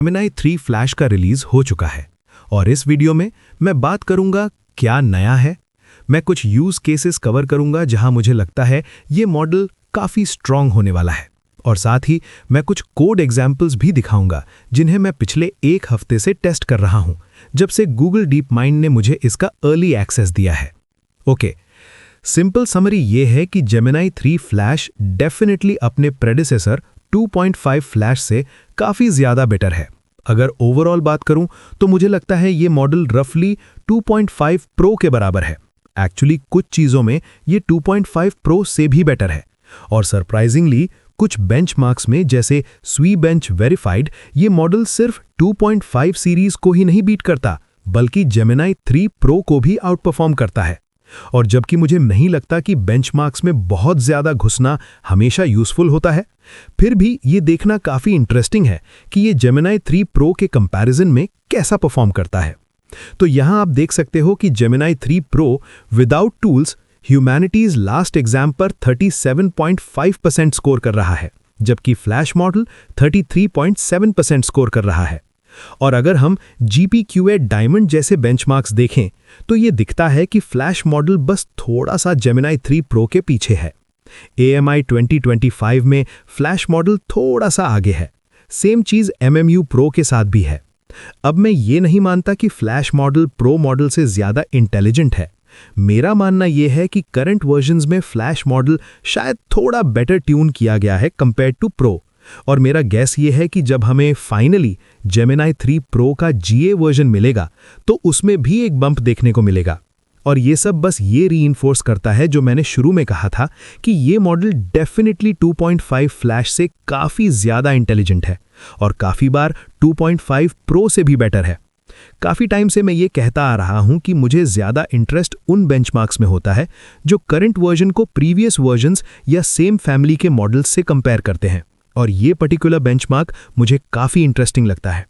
Gemini 3 flash का release हो चुका है और इस वीडियो में मैं बात करूंगा क्या नया है। मैं कुछ यूज केसेस कवर करूंगा जहां मुझे लगता है ये मॉडल काफी स्ट्रांग होने वाला है और साथ ही मैं कुछ कोड एग्जाम्पल्स भी दिखाऊंगा जिन्हें मैं पिछले एक हफ्ते से टेस्ट कर रहा हूं जब से गूगल डीप माइंड ने मुझे इसका अर्ली एक्सेस दिया है। ओके, सिंपल समरी ये है कि जेमिनी 3 फ्लैश डेफिनेटली अपने प्रेडिसेसर 2.5 फ्लैश से काफ़ी ज़्यादा बेटर है। अगर ओवरऑल बात करूं तो मुझे लगता है ये मॉडल रफली 2.5 प्रो के बराबर है। एक्चुअली कुछ चीज़ों में ये 2.5 प्रो से भी बेटर है और सरप्राइजिंगली कुछ बेंचमार्क्स में जैसे स्वीबेंच वेरीफाइड ये मॉडल सिर्फ 2.5 सीरीज को ही नहीं बीट करता बल्कि जेमिनी 3 प्रो को भी आउट परफॉर्म करता है। और जबकि मुझे नहीं लगता कि बेंचमार्क्स में बहुत ज़्यादा घुसना हमेशा यूज़फुल होता है, फिर भी ये देखना काफ़ी इंटरेस्टिंग है कि ये जेमिनी 3 प्रो के कंपैरिजन में कैसा परफॉर्म करता है। तो यहाँ आप देख सकते हो कि Gemini 3 pro without tools humanities last exam पर 37.5% स्कोर कर रहा है, जबकि फ्लैश मॉडल 33.7% स्कोर कर रहा है। और अगर हम GPQA डायमंड जैसे बेंचमार्क्स देखें तो ये दिखता है कि फ्लैश मॉडल बस थोड़ा सा जेमिनी 3 प्रो के पीछे है। AMI 2025 में फ्लैश मॉडल थोड़ा सा आगे है। सेम चीज़ MMU प्रो के साथ भी है। अब मैं ये नहीं मानता कि फ्लैश मॉडल प्रो मॉडल से ज़्यादा इंटेलिजेंट है। मेरा मानना यह है कि करंट वर्जन्स में फ्लैश मॉडल शायद थोड़ा बेटर ट्यून किया गया है कंपेयर टू प्रो। और मेरा गैस ये है कि जब हमें फाइनली जेमिनी 3 प्रो का GA वर्जन मिलेगा तो उसमें भी एक बम्प देखने को मिलेगा। और ये सब बस ये रीइंफोर्स करता है जो मैंने शुरू में कहा था कि ये मॉडल डेफिनेटली 2.5 फ्लैश से काफ़ी ज़्यादा इंटेलिजेंट है और काफ़ी बार 2.5 प्रो से भी बेटर है। काफ़ी टाइम से मैं ये कहता आ रहा हूँ कि मुझे ज़्यादा इंटरेस्ट उन बेंचमार्क्स में होता है जो करंट वर्जन को प्रीवियस वर्जन्स या सेम फैमिली के मॉडल्स से कंपेयर करते हैं, और ये पर्टिकुलर बेंचमार्क मुझे काफ़ी इंटरेस्टिंग लगता है।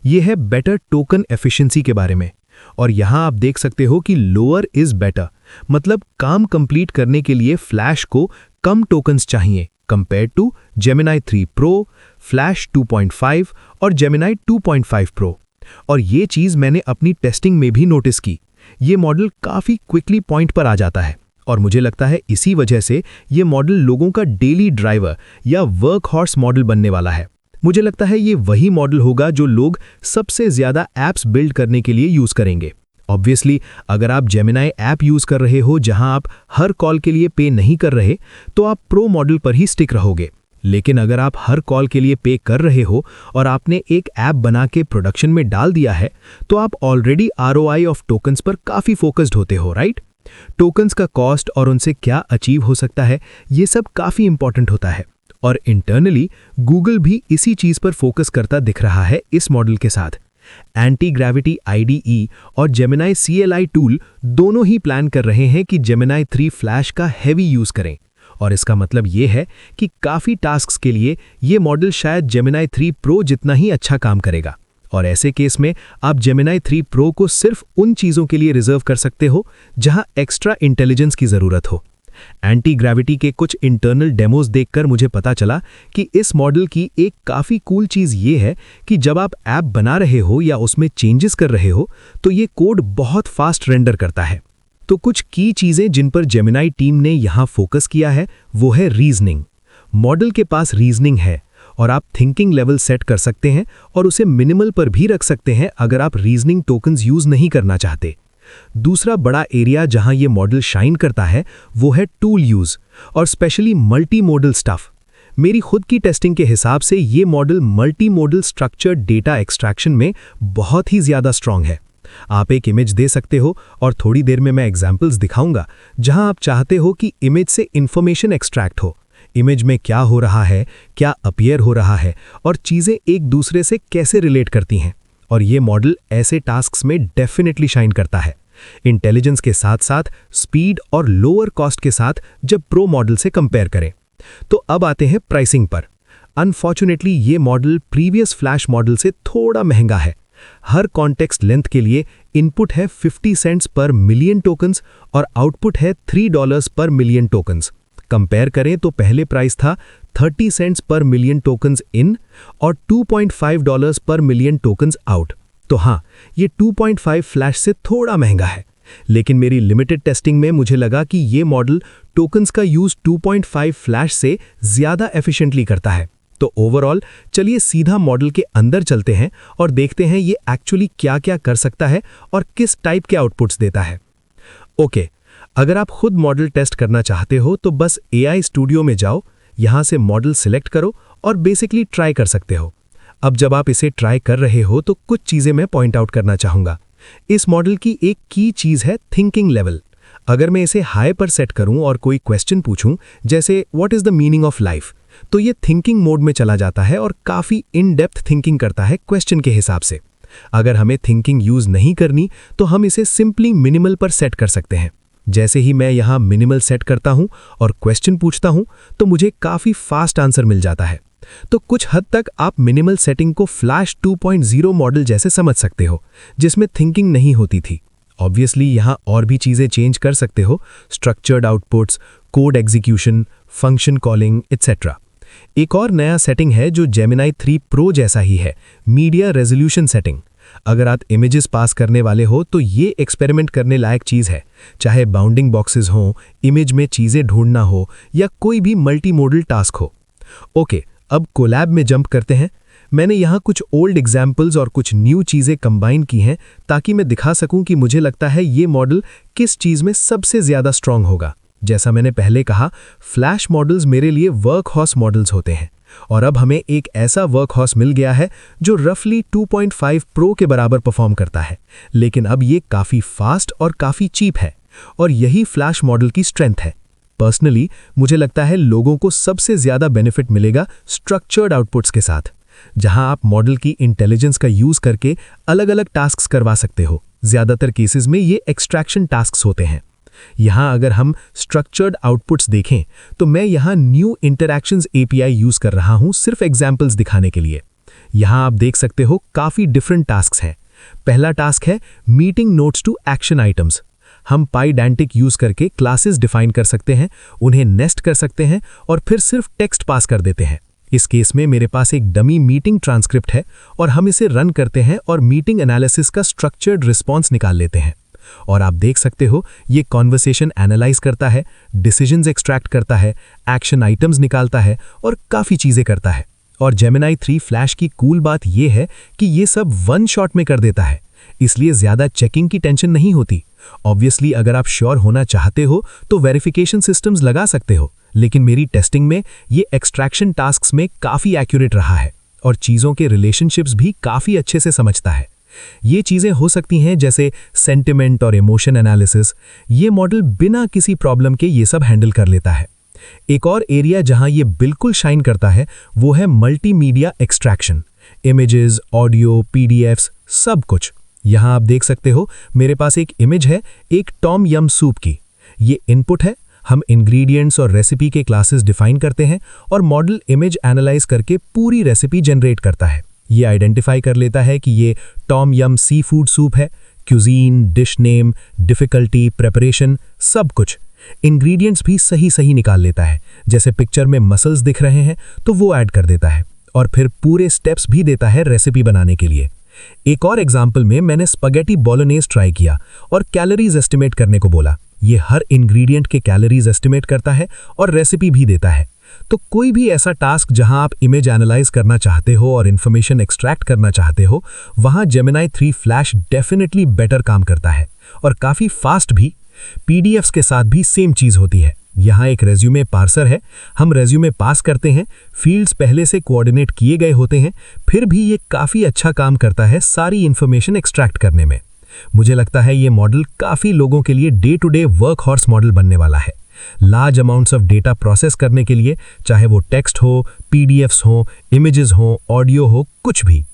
ये है बेटर टोकन एफिशिएंसी के बारे में। और यहाँ आप देख सकते हो कि लोअर इज़ बेटर, मतलब काम कंप्लीट करने के लिए फ्लैश को कम टोकन्स चाहिए compare to Gemini 3 pro, flash 2.5 और जेमिनी 2.5 प्रो। और ये चीज़ मैंने अपनी टेस्टिंग में भी नोटिस की। ये मॉडल काफ़ी क्विकली पॉइंट पर आ जाता है और मुझे लगता है इसी वजह से ये मॉडल लोगों का डेली ड्राइवर या वर्क हॉर्स मॉडल बनने वाला है। मुझे लगता है ये वही मॉडल होगा जो लोग सबसे ज़्यादा ऐप्स बिल्ड करने के लिए यूज़ करेंगे। ऑब्वियसली अगर आप जेमिनी ऐप यूज़ कर रहे हो जहां आप हर कॉल के लिए पे नहीं कर रहे तो आप प्रो मॉडल पर ही स्टिक रहोगे। लेकिन अगर आप हर कॉल के लिए पे कर रहे हो और आपने एक ऐप बना के प्रोडक्शन में डाल दिया है तो आप ऑलरेडी ROI ऑफ टोकन्स पर काफ़ी फोकस्ड होते हो, राइट? टोकन्स का कॉस्ट और उनसे क्या अचीव हो सकता है ये सब काफ़ी इंपॉर्टेंट होता है। और इंटरनली गूगल भी इसी चीज़ पर फोकस करता दिख रहा है इस मॉडल के साथ। एंटी ग्रेविटी IDE और जेमिनी CLI टूल दोनों ही प्लान कर रहे हैं कि जेमिनी 3 फ्लैश का हैवी यूज़ करें, और इसका मतलब ये है कि काफ़ी टास्क्स के लिए ये मॉडल शायद जेमिनी 3 प्रो जितना ही अच्छा काम करेगा। और ऐसे केस में आप जेमिनी 3 प्रो को सिर्फ उन चीज़ों के लिए रिजर्व कर सकते हो जहां एक्स्ट्रा इंटेलिजेंस की ज़रूरत हो। एंटी ग्रेविटी के कुछ इंटरनल डेमोज देखकर मुझे पता चला कि इस मॉडल की एक काफ़ी कूल चीज़ ये है कि जब आप ऐप बना रहे हो या उसमें चेंजेस कर रहे हो तो ये कोड बहुत फास्ट रेंडर करता है। तो कुछ की चीज़ें जिन पर जेमिनी टीम ने यहाँ फोकस किया है वो है रीजनिंग। मॉडल के पास रीजनिंग है और आप थिंकिंग लेवल सेट कर सकते हैं और उसे मिनिमल पर भी रख सकते हैं अगर आप रीजनिंग टोकन्स यूज़ नहीं करना चाहते। दूसरा बड़ा एरिया जहां ये मॉडल शाइन करता है वो है टूल यूज़ और स्पेशली मल्टी मोडल स्टफ। मेरी खुद की टेस्टिंग के हिसाब से ये model multi modal structured data extraction में बहुत ही ज़्यादा स्ट्रांग है। आप एक इमेज दे सकते हो और थोड़ी देर में मैं एग्जाम्पल्स दिखाऊंगा जहां आप चाहते हो कि इमेज से इंफॉर्मेशन एक्सट्रैक्ट हो। इमेज में क्या हो रहा है, क्या अपीयर हो रहा है और चीज़ें एक दूसरे से कैसे रिलेट करती हैं। और ये मॉडल ऐसे टास्क्स में डेफिनेटली शाइन करता है, इंटेलिजेंस के साथ साथ स्पीड और लोअर कॉस्ट के साथ जब प्रो मॉडल से कंपेयर करें। तो अब आते हैं प्राइसिंग पर। अनफॉर्चुनेटली ये मॉडल प्रीवियस फ्लैश मॉडल से थोड़ा महंगा है। हर कॉन्टेक्स्ट लेंथ के लिए इनपुट है 50 सेंट्स पर मिलियन टोकन्स और आउटपुट है $3 पर मिलियन टोकन्स। कंपेयर करें तो पहले प्राइस था 30 सेंट्स पर मिलियन टोकन्स इन और $2.5 पर मिलियन टोकन्स आउट। तो हाँ, ये 2.5 फ्लैश से थोड़ा महंगा है, लेकिन मेरी लिमिटेड टेस्टिंग में मुझे लगा कि ये मॉडल टोकन्स का यूज 2.5 फ्लैश से ज़्यादा एफिशिएंटली करता है। तो ओवरऑल चलिए सीधा मॉडल के अंदर चलते हैं और देखते हैं ये एक्चुअली क्या-क्या कर सकता है और किस टाइप के आउटपुट्स देता है। ओके, अगर आप खुद मॉडल टेस्ट करना चाहते हो तो बस AI स्टूडियो में जाओ, यहाँ से मॉडल सिलेक्ट करो और बेसिकली ट्राई कर सकते हो। अब जब आप इसे ट्राई कर रहे हो तो कुछ चीज़ें मैं पॉइंट आउट करना चाहूँगा। इस मॉडल की एक की चीज़ है थिंकिंग लेवल। अगर मैं इसे हाई पर सेट करूं और कोई क्वेश्चन पूछूं जैसे what is the meaning of life, तो ये थिंकिंग मोड में चला जाता है और काफ़ी इन डेप्थ थिंकिंग करता है क्वेश्चन के हिसाब से। अगर हमें थिंकिंग यूज़ नहीं करनी तो हम इसे सिंपली मिनिमल पर सेट कर सकते हैं। जैसे ही मैं यहाँ मिनिमल सेट करता हूँ और क्वेश्चन पूछता हूँ तो मुझे काफ़ी फास्ट आंसर मिल जाता है। तो कुछ हद तक आप मिनिमल सेटिंग को फ्लैश 2.0 मॉडल जैसे समझ सकते हो, जिसमें थिंकिंग नहीं होती थी। ऑब्वियसली यहाँ और भी चीज़ें चेंज कर सकते हो, structured outputs, code execution, function calling etcetera. एक और नया सेटिंग है जो जेमिनी 3 प्रो जैसा ही है, मीडिया रेजोल्यूशन सेटिंग। अगर आप इमेजेस पास करने वाले हो तो ये एक्सपेरिमेंट करने लायक चीज़ है, चाहे बाउंडिंग बॉक्सेस हों, इमेज में चीज़ें ढूंढना हो या कोई भी मल्टी मोडल टास्क हो। ओके, अब कोलैब में जंप करते हैं। मैंने यहाँ कुछ ओल्ड एग्जाम्पल्स और कुछ न्यू चीज़ें कंबाइन की हैं ताकि मैं दिखा सकूं कि मुझे लगता है ये मॉडल किस चीज़ में सबसे ज़्यादा स्ट्रांग होगा। जैसा मैंने पहले कहा, फ्लैश मॉडल्स मेरे लिए वर्क हॉर्स मॉडल्स होते हैं और अब हमें एक ऐसा वर्क हॉर्स मिल गया है जो रफली 2.5 प्रो के बराबर परफॉर्म करता है, लेकिन अब ये काफ़ी फास्ट और काफ़ी चीप है और यही फ्लैश मॉडल की स्ट्रेंथ है। पर्सनली मुझे लगता है लोगों को सबसे ज़्यादा बेनिफिट मिलेगा स्ट्रक्चर्ड आउटपुट्स के साथ, जहां आप मॉडल की इंटेलिजेंस का यूज़ करके अलग अलग टास्क्स करवा सकते हो। ज़्यादातर केसेस में ये एक्सट्रैक्शन टास्क्स होते हैं। यहाँ अगर हम स्ट्रक्चर्ड आउटपुट्स देखें तो मैं यहाँ न्यू इंटरैक्शंस API यूज़ कर रहा हूँ सिर्फ एग्जाम्पल्स दिखाने के लिए। यहाँ आप देख सकते हो काफ़ी डिफरेंट टास्क्स हैं। पहला टास्क है meeting notes to action items. हम पाइडेंटिक यूज़ करके क्लासेस डिफाइन कर सकते हैं, उन्हें नेस्ट कर सकते हैं और फिर सिर्फ टेक्स्ट पास कर देते हैं। इस केस में मेरे पास एक डमी मीटिंग ट्रांसक्रिप्ट है और हम इसे रन करते हैं और मीटिंग एनालिसिस का स्ट्रक्चर्ड रिस्पॉन्स निकाल लेते हैं। और आप देख सकते हो ये कॉन्वर्सेशन एनालाइज करता है, डिसीजंस एक्सट्रैक्ट करता है, एक्शन आइटम्स निकालता है और काफ़ी चीज़ें करता है। और जेमिनी 3 फ्लैश की कूल बात यह है कि ये सब वन शॉट में कर देता है, इसलिए ज़्यादा चेकिंग की टेंशन नहीं होती। ऑब्वियसली अगर आप श्योर होना चाहते हो तो वेरिफिकेशन सिस्टम्स लगा सकते हो, लेकिन मेरी टेस्टिंग में ये एक्सट्रैक्शन टास्क्स में काफ़ी एक्यूरेट रहा है और चीज़ों के रिलेशनशिप्स भी काफ़ी अच्छे से समझता है। ये चीज़ें हो सकती हैं जैसे सेंटिमेंट और इमोशन एनालिसिस। ये मॉडल बिना किसी प्रॉब्लम के ये सब हैंडल कर लेता है। एक और एरिया जहां ये बिल्कुल शाइन करता है वो है multimedia extraction. Images, audio, PDFs, सब कुछ। यहाँ आप देख सकते हो मेरे पास एक इमेज है एक टॉम यम सूप की। ये इनपुट है, हम इंग्रेडिएंट्स और रेसिपी के क्लासेस डिफाइन करते हैं और मॉडल इमेज एनालाइज करके पूरी रेसिपी जनरेट करता है। ये आइडेंटिफाई कर लेता है कि ये टॉम यम सी फूड सूप है, cuisine, dish name, difficulty, preparation, सब कुछ। इंग्रेडिएंट्स भी सही निकाल लेता है, जैसे पिक्चर में मसल्स दिख रहे हैं तो वो ऐड कर देता है और फिर पूरे स्टेप्स भी देता है रेसिपी बनाने के लिए। एक और एग्जाम्पल में मैंने स्पगेटी बोलोनेज ट्राई किया और कैलोरीज एस्टिमेट करने को बोला। ये हर इंग्रेडिएंट के कैलोरीज एस्टिमेट करता है और रेसिपी भी देता है। तो कोई भी ऐसा टास्क जहां आप इमेज एनालाइज करना चाहते हो और इन्फॉर्मेशन एक्सट्रैक्ट करना चाहते हो, वहां जेमिनी 3 फ्लैश डेफिनेटली बेटर काम करता है और काफ़ी फास्ट भी। PDFs के साथ भी सेम चीज़ होती है। यहाँ एक रेज्यूमे पार्सर है, हम रेज्यूमे पास करते हैं, फील्ड्स पहले से कोऑर्डिनेट किए गए होते हैं, फिर भी ये काफ़ी अच्छा काम करता है सारी इन्फॉर्मेशन एक्सट्रैक्ट करने में। मुझे लगता है ये मॉडल काफ़ी लोगों के लिए day to day work horse model बनने वाला है। Large amounts of data process करने के लिए, चाहे वो टेक्स्ट हो, PDFs हो, इमेजेस हो, ऑडियो हो, कुछ भी।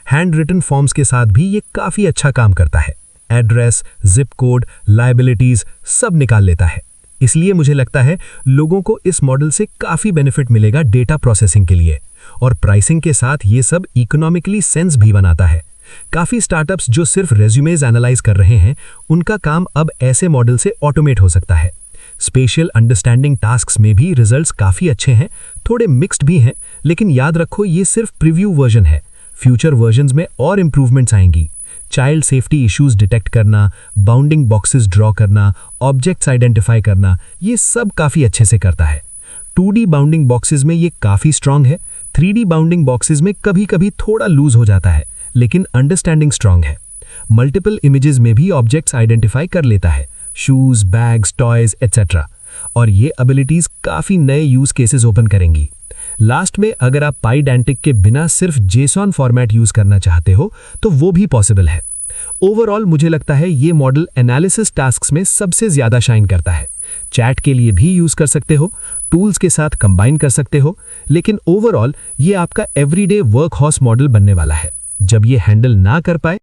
हैंड रिटन फॉर्म्स के साथ भी ये काफ़ी अच्छा काम करता है। एड्रेस, जिप कोड, लायबिलिटीज़ सब निकाल लेता है। इसलिए मुझे लगता है लोगों को इस मॉडल से काफ़ी बेनिफिट मिलेगा डेटा प्रोसेसिंग के लिए, और प्राइसिंग के साथ ये सब इकोनॉमिकली सेंस भी बनाता है। काफ़ी स्टार्टअप्स जो सिर्फ रेज्यूमेज एनालाइज कर रहे हैं, उनका काम अब ऐसे मॉडल से ऑटोमेट हो सकता है। स्पेशियल अंडरस्टैंडिंग टास्क्स में भी रिजल्ट्स काफ़ी अच्छे हैं, थोड़े मिक्स्ड भी हैं, लेकिन याद रखो ये सिर्फ प्रीव्यू वर्जन है। फ्यूचर वर्जन्स में और इम्प्रूवमेंट्स आएंगी। चाइल्ड सेफ्टी इश्यूज डिटेक्ट करना, बाउंडिंग बॉक्सेस ड्रॉ करना, ऑब्जेक्ट्स आइडेंटिफाई करना, ये सब काफ़ी अच्छे से करता है। 2D बाउंडिंग बॉक्सेस में ये काफ़ी स्ट्रांग है। 3D बाउंडिंग बॉक्सेस में कभी कभी थोड़ा लूज हो जाता है, लेकिन अंडरस्टैंडिंग स्ट्रांग है। मल्टीपल इमेजेस में भी ऑब्जेक्ट्स आइडेंटिफाई कर लेता है, शूज, बैग्स, टॉयज एटसेट्रा। और ये एबिलिटीज काफ़ी नए यूज केसेस ओपन करेंगी। लास्ट में अगर आप पाइडेंटिक के बिना सिर्फ जेसॉन फॉर्मेट यूज करना चाहते हो तो वो भी पॉसिबल है। ओवरऑल मुझे लगता है ये मॉडल एनालिसिस टास्क्स में सबसे ज्यादा शाइन करता है। चैट के लिए भी यूज कर सकते हो, टूल्स के साथ कंबाइन कर सकते हो, लेकिन ओवरऑल ये आपका एवरीडे वर्क हॉर्स मॉडल बनने वाला है। जब ये हैंडल ना कर पाए